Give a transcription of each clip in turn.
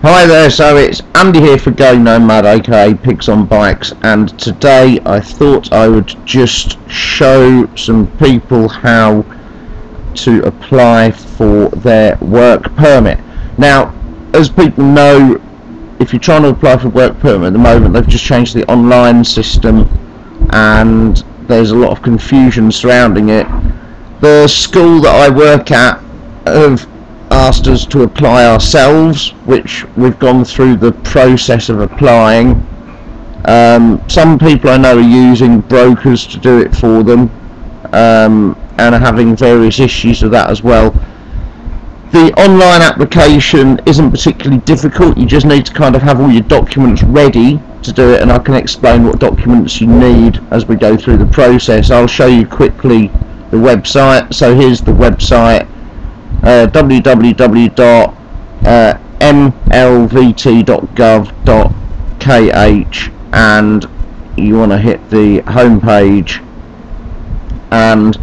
Hi there, so it's Andy here for Go Nomad, aka Pigs on Bikes, and today I thought I would just show some people how to apply for their work permit. Now, as people know, if you're trying to apply for a work permit at the moment, they've just changed the online system and there's a lot of confusion surrounding it. The school that I work at have asked us to apply ourselves, which we've gone through the process of applying. Some people I know are using brokers to do it for them, and are having various issues with that as well. The online application isn't particularly difficult, you just need to kind of have all your documents ready to do it, and I can explain what documents you need as we go through the process. I'll show you quickly the website. So here's the website, www.mlvt.gov.kh, and you want to hit the home page, and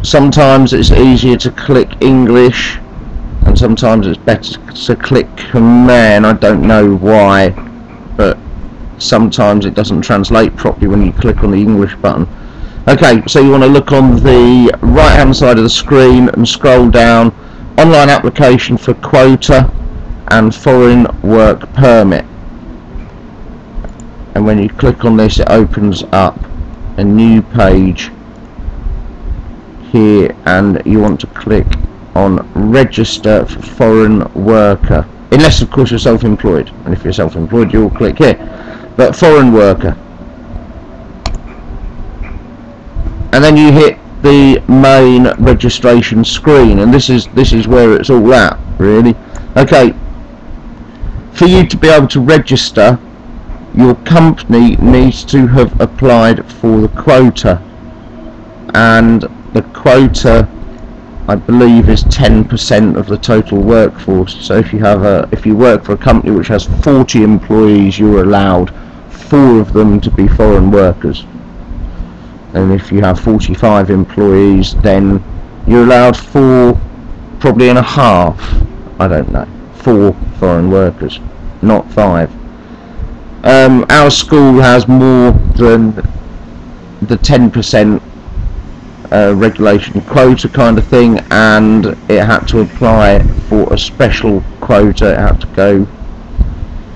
sometimes it's easier to click English and sometimes it's better to click Command. I don't know why, but sometimes it doesn't translate properly when you click on the English button. Okay, so you want to look on the right hand side of the screen and scroll down, online application for quota and foreign work permit, and when you click on this it opens up a new page here, and you want to click on register for foreign worker, unless of course you're self-employed, and if you're self-employed you'll click here, but foreign worker. And then you hit the main registration screen, and this is where it's all at, really. Okay, for you to be able to register, your company needs to have applied for the quota, and the quota I believe is 10% of the total workforce. So if you work for a company which has 40 employees, you're allowed 4 of them to be foreign workers. And if you have 45 employees, then you're allowed 4, probably and a half, I don't know, 4 foreign workers, not 5. Our school has more than the 10% regulation quota kind of thing, and it had to apply for a special quota. It had to go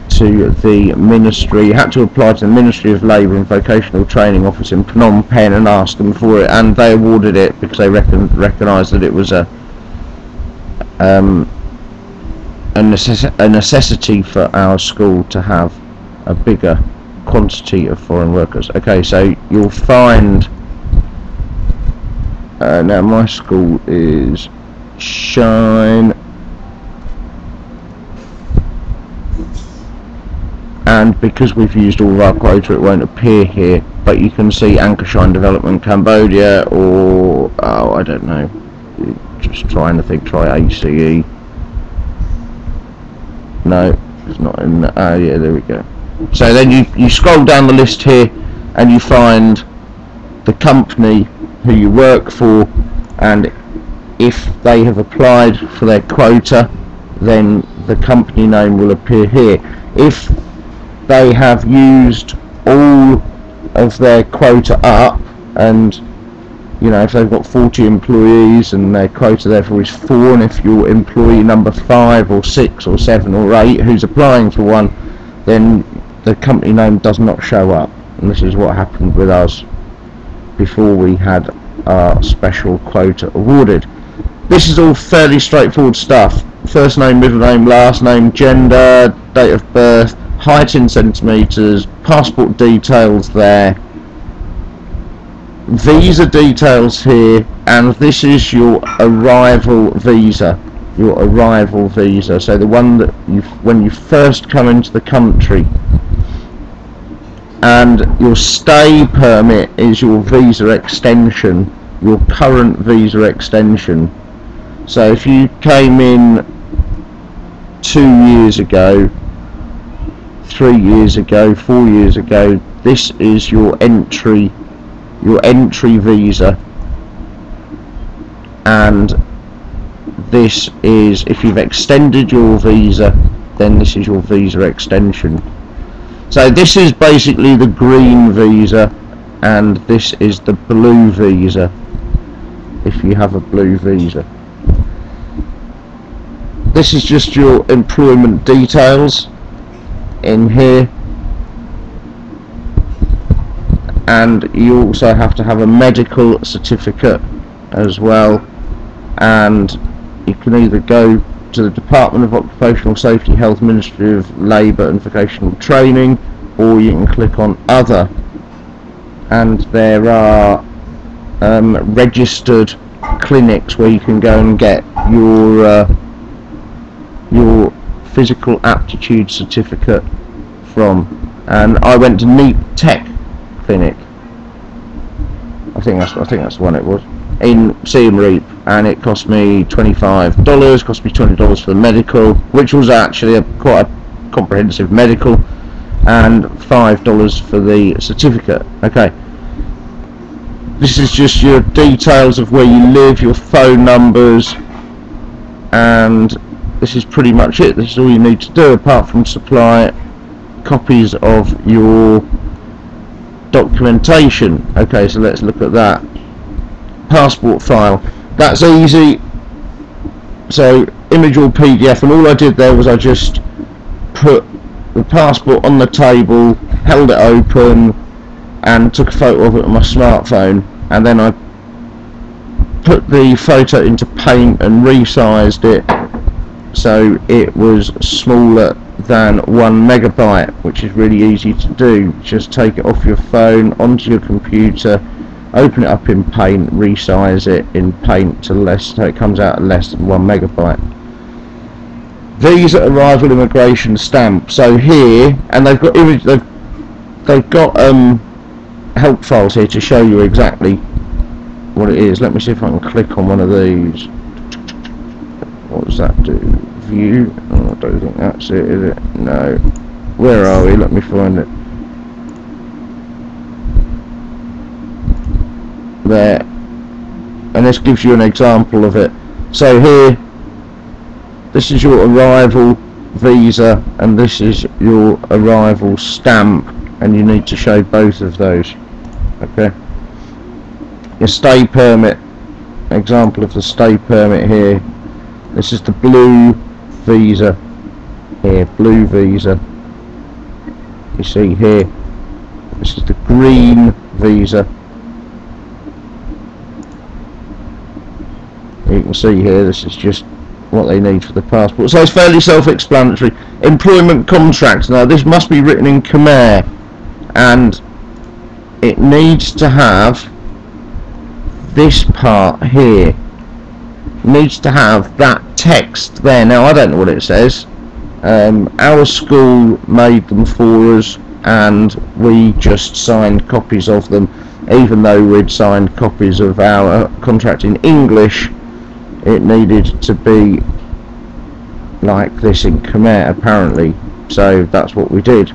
to the ministry, had to apply to the Ministry of Labour and Vocational Training Office in Phnom Penh and ask them for it, and they awarded it because they recognised that it was a necessity for our school to have a bigger quantity of foreign workers. Okay, so you'll find now my school is Shine, and because we've used all of our quota it won't appear here, but you can see Anchorshine Development Cambodia, or I don't know, just trying to think, try ACE. No, it's not in the, yeah, there we go. So then you scroll down the list here and you find the company who you work for, and if they have applied for their quota then the company name will appear here. If they have used all of their quota up, and you know, if they've got 40 employees and their quota therefore is 4, and if you're employee number 5 or 6 or 7 or 8 who's applying for one, then the company name does not show up. And this is what happened with us before we had our special quota awarded. This is all fairly straightforward stuff: first name, middle name, last name, gender, date of birth, height in centimetres, passport details there, visa details here, and this is your arrival visa. Your arrival visa, so the one that when you first come into the country, and your stay permit is your visa extension, your current visa extension. So if you came in 2 years ago, 3 years ago, 4 years ago, this is your entry visa, and this is, if you've extended your visa, then this is your visa extension. So this is basically the green visa, and this is the blue visa, if you have a blue visa. This is just your employment details in here, and you also have to have a medical certificate as well, and you can either go to the Department of Occupational Safety, Health, Ministry of Labour and Vocational Training, or you can click on Other, and there are registered clinics where you can go and get your physical aptitude certificate from. And I went to Neat Tech Clinic, I think that's the one it was, in Siem Reap, and it cost me $25, cost me $20 for the medical, which was actually quite a comprehensive medical, and $5 for the certificate. Okay, this is just your details of where you live, your phone numbers, and this is pretty much it. This is all you need to do, apart from supply copies of your documentation. Okay, so let's look at that. Passport file, that's easy. So image or PDF, and all I did there was I just put the passport on the table, held it open, and took a photo of it on my smartphone, and then I put the photo into Paint and resized it so it was smaller than 1 megabyte, which is really easy to do. Just take it off your phone onto your computer, open it up in Paint, resize it in Paint to less, so it comes out at less than 1 megabyte. Visa arrival immigration stamp. So here, and they've got image, they've got help files here to show you exactly what it is. Let me see if I can click on one of these. What does that do? View? Oh, I don't think that's it, is it? No. Where are we? Let me find it. There, and this gives you an example of it. So here, this is your arrival visa, and this is your arrival stamp, and you need to show both of those. Okay, your stay permit, example of the stay permit here. This is the blue visa here, blue visa. You see here, this is the green visa. You can see here, this is just what they need for the passport. So it's fairly self-explanatory. Employment contract. Now this must be written in Khmer, and it needs to have this part here. Needs to have that text there. Now I don't know what it says. Our school made them for us, and we just signed copies of them, even though we'd signed copies of our contract in English. It needed to be like this in Khmer apparently, so that's what we did.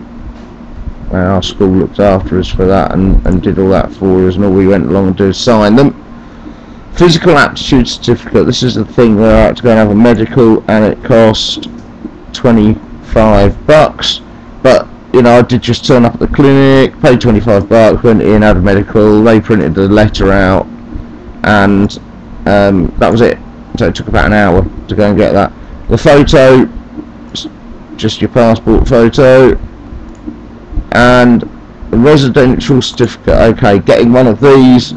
Our school looked after us for that, and did all that for us, and all we went along and did was sign them. Physical aptitude certificate. This is the thing where I had to go and have a medical, and it cost $25. But you know, I did just turn up at the clinic, paid $25, went in, had a medical. They printed the letter out, and that was it. So it took about an hour to go and get that. The photo, just your passport photo, and a residential certificate. Okay, getting one of these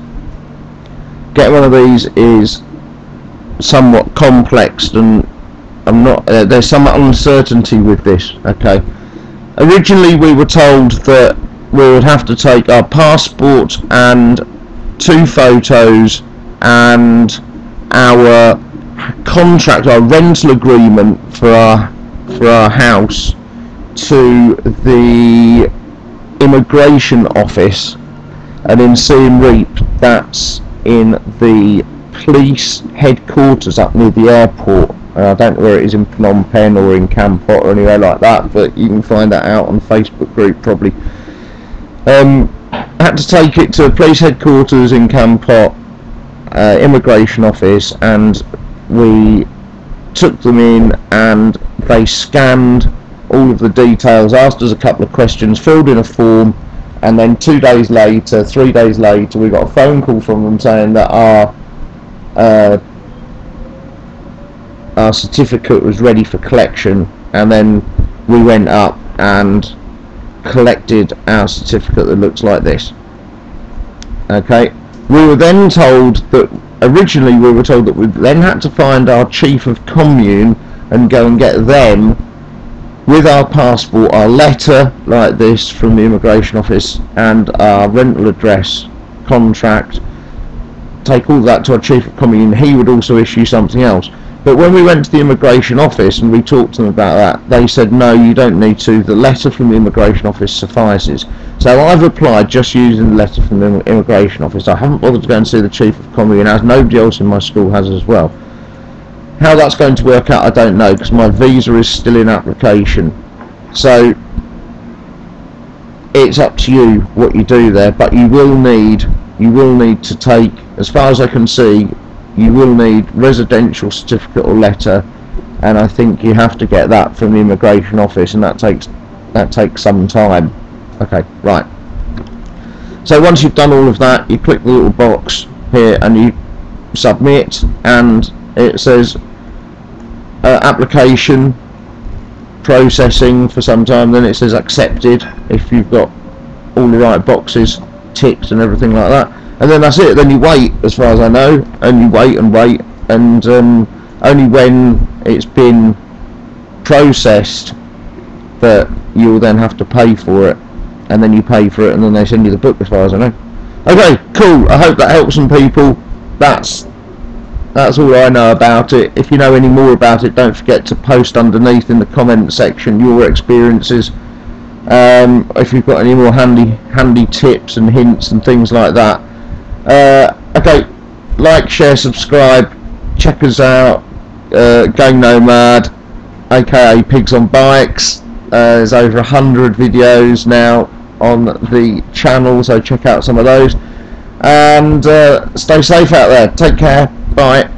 is somewhat complex, and there's some uncertainty with this. Okay, originally we were told that we would have to take our passport and 2 photos and our contract, our rental agreement for our house, to the immigration office, and in Siem Reap, that's in the police headquarters up near the airport. I don't know where it is in Phnom Penh or in Kampot or anywhere like that, but you can find that out on the Facebook group probably. I had to take it to police headquarters in Kampot, immigration office, and we took them in and they scanned all of the details, asked us a couple of questions, filled in a form, and then 2 days later, 3 days later, we got a phone call from them saying that our certificate was ready for collection, and then we went up and collected our certificate that looks like this. Okay, we were then told that originally we were told that we then had to find our chief of commune and go and get them with our passport, our letter like this from the immigration office, and our rental address, contract, take all that to our chief of commune. He would also issue something else. But when we went to the immigration office and we talked to them about that, they said no, you don't need to, the letter from the immigration office suffices. So I've applied just using the letter from the immigration office. I haven't bothered to go and see the chief of commune, as nobody else in my school has as well. How that's going to work out I don't know, because my visa is still in application. So it's up to you what you do there, but you will need to take, as far as I can see, you will need residential certificate or letter, and I think you have to get that from the immigration office, and that takes some time. Okay, right. So once you've done all of that, you click the little box here and you submit, and it says application processing for some time, then it says accepted if you've got all the right boxes ticked and everything like that. And then that's it. Then you wait, as far as I know, and you wait and wait, and only when it's been processed that you'll then have to pay for it, and then you pay for it, and then they send you the book, as far as I know. Okay, cool. I hope that helps some people. That's all I know about it. If you know any more about it, don't forget to post underneath in the comment section your experiences. If you've got any more handy tips and hints and things like that. Okay, like, share, subscribe, check us out, Gang Nomad, aka Pigs on Bikes. There's over 100 videos now on the channel, so check out some of those, and stay safe out there. Take care, bye.